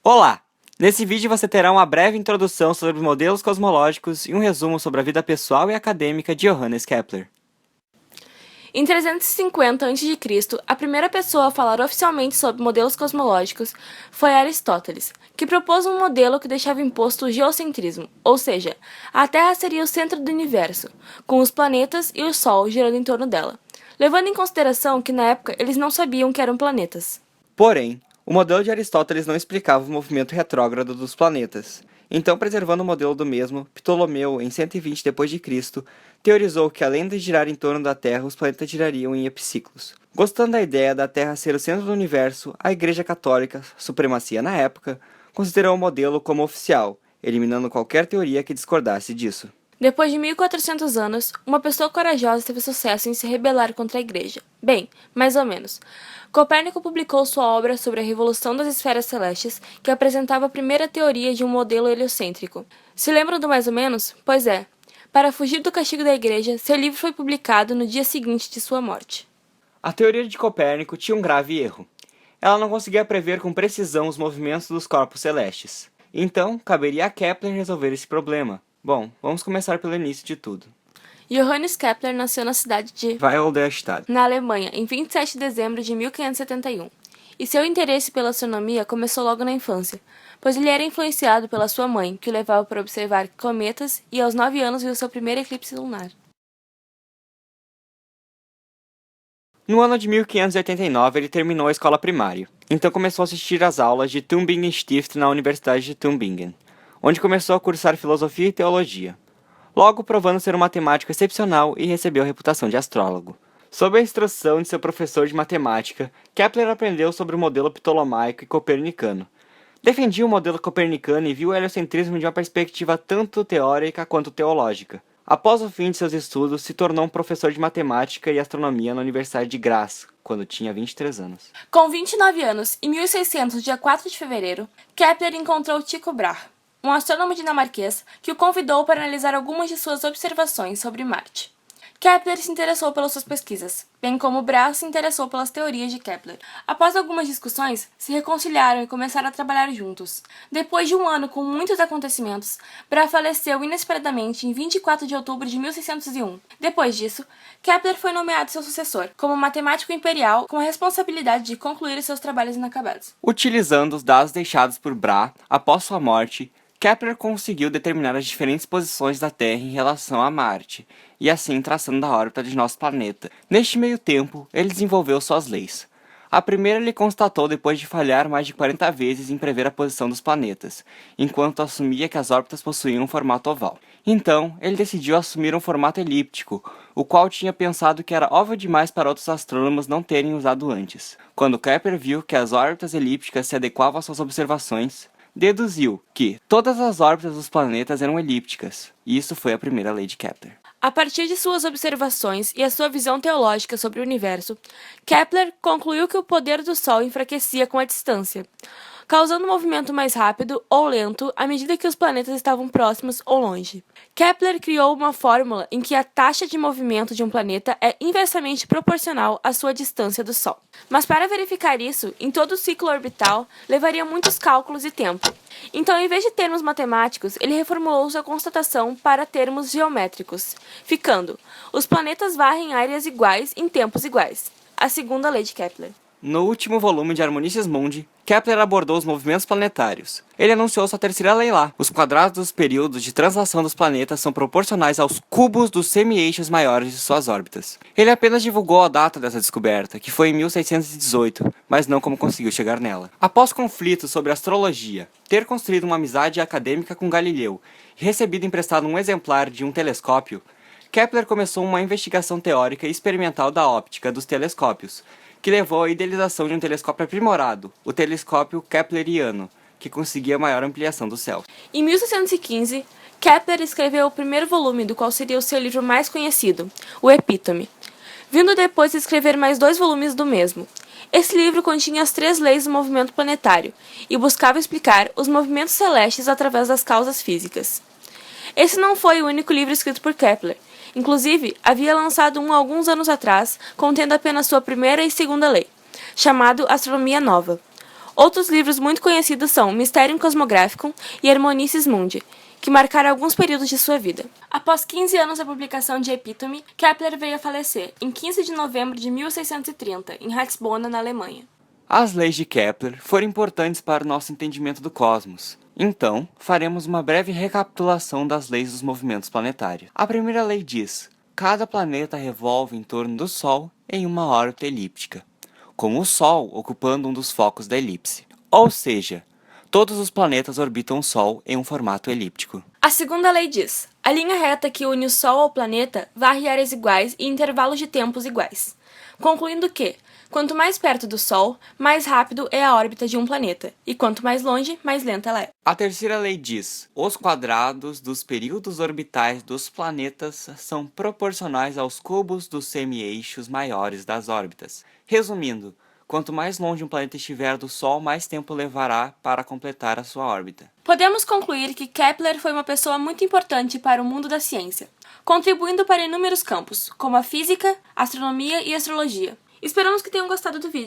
Olá! Nesse vídeo você terá uma breve introdução sobre modelos cosmológicos e um resumo sobre a vida pessoal e acadêmica de Johannes Kepler. Em 350 a.C., a primeira pessoa a falar oficialmente sobre modelos cosmológicos foi Aristóteles, que propôs um modelo que deixava imposto o geocentrismo, ou seja, a Terra seria o centro do universo, com os planetas e o Sol girando em torno dela, levando em consideração que na época eles não sabiam que eram planetas. Porém, o modelo de Aristóteles não explicava o movimento retrógrado dos planetas. Então, preservando o modelo do mesmo, Ptolomeu, em 120 d.C., teorizou que além de girar em torno da Terra, os planetas girariam em epiciclos. Gostando da ideia da Terra ser o centro do universo, a Igreja Católica, supremacia na época, considerou o modelo como oficial, eliminando qualquer teoria que discordasse disso. Depois de 1400 anos, uma pessoa corajosa teve sucesso em se rebelar contra a Igreja. Bem, mais ou menos. Copérnico publicou sua obra sobre a revolução das esferas celestes, que apresentava a primeira teoria de um modelo heliocêntrico. Se lembram do mais ou menos? Pois é. Para fugir do castigo da Igreja, seu livro foi publicado no dia seguinte de sua morte. A teoria de Copérnico tinha um grave erro. Ela não conseguia prever com precisão os movimentos dos corpos celestes. Então, caberia a Kepler resolver esse problema. Bom, vamos começar pelo início de tudo. Johannes Kepler nasceu na cidade de Weilderstadt. na Alemanha, em 27 de dezembro de 1571. E seu interesse pela astronomia começou logo na infância, pois ele era influenciado pela sua mãe, que o levava para observar cometas e aos 9 anos viu seu primeiro eclipse lunar. No ano de 1589, ele terminou a escola primária. Então começou a assistir às aulas de Tübingen Stift na Universidade de Tübingen, onde começou a cursar filosofia e teologia. Logo provando ser um matemático excepcional e recebeu a reputação de astrólogo. Sob a instrução de seu professor de matemática, Kepler aprendeu sobre o modelo ptolomaico e copernicano. Defendia o modelo copernicano e viu o heliocentrismo de uma perspectiva tanto teórica quanto teológica. Após o fim de seus estudos, se tornou um professor de matemática e astronomia na Universidade de Graz, quando tinha 23 anos. Com 29 anos, em 1600, dia 4 de fevereiro, Kepler encontrou Tycho Brahe, um astrônomo dinamarquês que o convidou para analisar algumas de suas observações sobre Marte. Kepler se interessou pelas suas pesquisas, bem como Brahe se interessou pelas teorias de Kepler. Após algumas discussões, se reconciliaram e começaram a trabalhar juntos. Depois de um ano com muitos acontecimentos, Brahe faleceu inesperadamente em 24 de outubro de 1601. Depois disso, Kepler foi nomeado seu sucessor, como matemático imperial com a responsabilidade de concluir seus trabalhos inacabados. Utilizando os dados deixados por Brahe após sua morte, Kepler conseguiu determinar as diferentes posições da Terra em relação a Marte, e assim traçando a órbita de nosso planeta. Neste meio tempo, ele desenvolveu suas leis. A primeira ele constatou depois de falhar mais de 40 vezes em prever a posição dos planetas, enquanto assumia que as órbitas possuíam um formato oval. Então, ele decidiu assumir um formato elíptico, o qual tinha pensado que era óbvio demais para outros astrônomos não terem usado antes. Quando Kepler viu que as órbitas elípticas se adequavam às suas observações, deduziu que todas as órbitas dos planetas eram elípticas, e isso foi a primeira lei de Kepler. A partir de suas observações e a sua visão teológica sobre o universo, Kepler concluiu que o poder do Sol enfraquecia com a distância, causando um movimento mais rápido ou lento à medida que os planetas estavam próximos ou longe. Kepler criou uma fórmula em que a taxa de movimento de um planeta é inversamente proporcional à sua distância do Sol. Mas para verificar isso, em todo o ciclo orbital, levaria muitos cálculos e tempo. Então, em vez de termos matemáticos, ele reformulou sua constatação para termos geométricos, ficando: os planetas varrem áreas iguais em tempos iguais. A segunda lei de Kepler. No último volume de Harmonices Mundi, Kepler abordou os movimentos planetários. Ele anunciou sua terceira lei lá. Os quadrados dos períodos de translação dos planetas são proporcionais aos cubos dos semi-eixos maiores de suas órbitas. Ele apenas divulgou a data dessa descoberta, que foi em 1618, mas não como conseguiu chegar nela. Após conflitos sobre astrologia, ter construído uma amizade acadêmica com Galileu e recebido emprestado um exemplar de um telescópio, Kepler começou uma investigação teórica e experimental da óptica dos telescópios, que levou à idealização de um telescópio aprimorado, o telescópio kepleriano, que conseguia maior ampliação do céu. Em 1615, Kepler escreveu o primeiro volume do qual seria o seu livro mais conhecido, o Epítome, vindo depois escrever mais 2 volumes do mesmo. Esse livro continha as 3 leis do movimento planetário e buscava explicar os movimentos celestes através das causas físicas. Esse não foi o único livro escrito por Kepler. Inclusive, havia lançado um alguns anos atrás, contendo apenas sua primeira e segunda lei, chamado Astronomia Nova. Outros livros muito conhecidos são Mysterium Cosmographicum e Harmonices Mundi, que marcaram alguns períodos de sua vida. Após 15 anos da publicação de Epítome, Kepler veio a falecer em 15 de novembro de 1630, em Ratisbona, na Alemanha. As leis de Kepler foram importantes para o nosso entendimento do cosmos. Então, faremos uma breve recapitulação das leis dos movimentos planetários. A primeira lei diz: cada planeta revolve em torno do Sol em uma órbita elíptica, com o Sol ocupando um dos focos da elipse. Ou seja, todos os planetas orbitam o Sol em um formato elíptico. A segunda lei diz: a linha reta que une o Sol ao planeta varre áreas iguais e intervalos de tempos iguais, concluindo que, quanto mais perto do Sol, mais rápido é a órbita de um planeta, e quanto mais longe, mais lenta ela é. A terceira lei diz: os quadrados dos períodos orbitais dos planetas são proporcionais aos cubos dos semi-eixos maiores das órbitas. Resumindo, quanto mais longe um planeta estiver do Sol, mais tempo levará para completar a sua órbita. Podemos concluir que Kepler foi uma pessoa muito importante para o mundo da ciência, contribuindo para inúmeros campos, como a física, astronomia e astrologia. Esperamos que tenham gostado do vídeo.